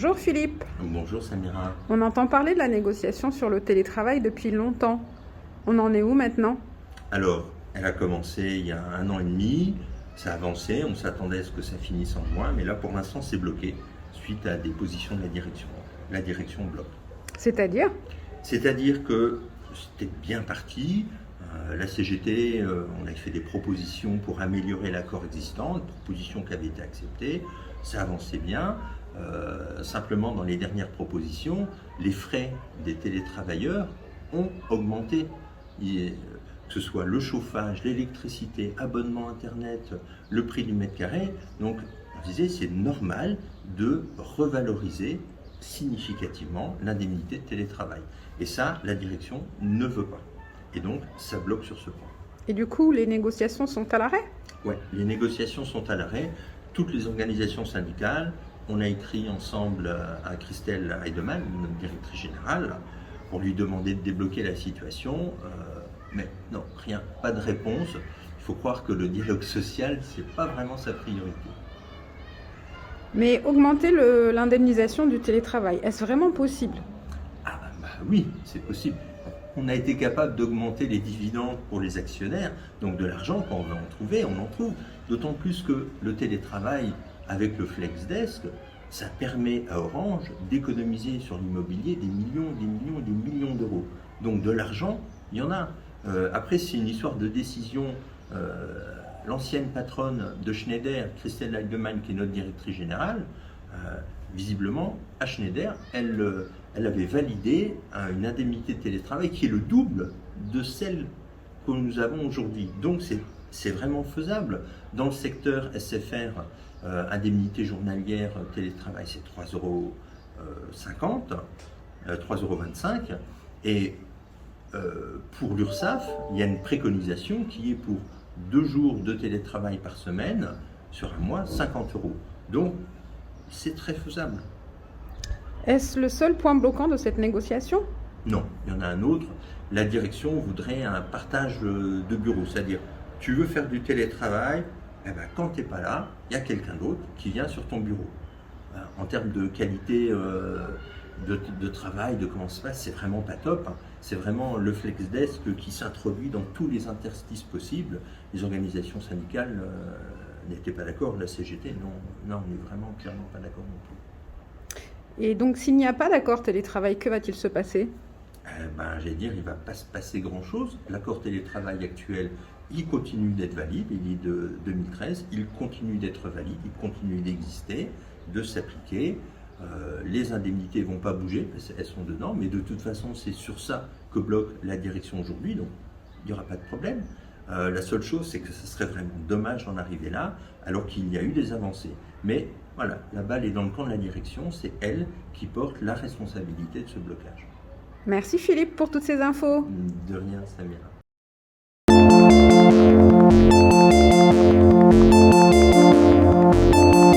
Bonjour Philippe. Bonjour Samira. On entend parler de la négociation sur le télétravail depuis longtemps. On en est où maintenant? Alors, elle a commencé il y a 1 an et demi, ça a avancé, on s'attendait à ce que ça finisse en juin, mais là pour l'instant c'est bloqué suite à des positions de la direction. La direction bloque. C'est-à-dire? C'est-à-dire que c'était bien parti, la CGT, on a fait des propositions pour améliorer l'accord existant, des propositions qui avaient été acceptées, ça avançait bien. Simplement dans les dernières propositions, les frais des télétravailleurs ont augmenté. Que ce soit le chauffage, l'électricité, abonnement internet, le prix du mètre carré. Donc on disait c'est normal de revaloriser significativement l'indemnité de télétravail. Et ça, la direction ne veut pas. Et donc ça bloque sur ce point. Et du coup, les négociations sont à l'arrêt? Oui, les négociations sont à l'arrêt. Toutes les organisations syndicales, on a écrit ensemble à Christelle Heidemann, notre directrice générale, pour lui demander de débloquer la situation. Mais non, rien, pas de réponse. Il faut croire que le dialogue social, ce n'est pas vraiment sa priorité. Mais augmenter l'indemnisation du télétravail, est-ce vraiment possible? Oui, c'est possible. On a été capable d'augmenter les dividendes pour les actionnaires, donc de l'argent, quand on veut en trouver, on en trouve. D'autant plus que le télétravail, avec le FlexDesk, ça permet à Orange d'économiser sur l'immobilier des millions d'euros. Donc de l'argent, il y en a. Après, c'est une histoire de décision. L'ancienne patronne de Schneider, Christelle Heidemann, qui est notre directrice générale, visiblement, à Schneider, elle avait validé une indemnité de télétravail qui est le double de celle que nous avons aujourd'hui. Donc c'est vraiment faisable. Dans le secteur SFR, indemnité journalière télétravail, c'est 3,50 €, 3,25 €. Et pour l'URSSAF, il y a une préconisation qui est pour 2 jours de télétravail par semaine, sur un mois, 50 €. Donc, c'est très faisable. Est-ce le seul point bloquant de cette négociation? Non, il y en a un autre. La direction voudrait un partage de bureau, c'est-à-dire, tu veux faire du télétravail, eh ben, quand tu n'es pas là, il y a quelqu'un d'autre qui vient sur ton bureau. En termes de qualité de travail, de comment ça se passe, c'est vraiment pas top. C'est vraiment le FlexDesk qui s'introduit dans tous les interstices possibles. Les organisations syndicales n'étaient pas d'accord, la CGT, non, on n'est vraiment clairement pas d'accord non plus. Et donc, s'il n'y a pas d'accord télétravail, que va-t-il se passer? J'allais dire, il ne va pas se passer grand-chose. L'accord télétravail actuel, il continue d'être valide, il est de 2013, il continue d'être valide, il continue d'exister, de s'appliquer. Les indemnités ne vont pas bouger, parce qu'elles sont dedans, mais de toute façon, c'est sur ça que bloque la direction aujourd'hui, donc il n'y aura pas de problème. La seule chose, c'est que ce serait vraiment dommage d'en arriver là, alors qu'il y a eu des avancées. Mais voilà, la balle est dans le camp de la direction, c'est elle qui porte la responsabilité de ce blocage. Merci Philippe pour toutes ces infos. De rien, Samira.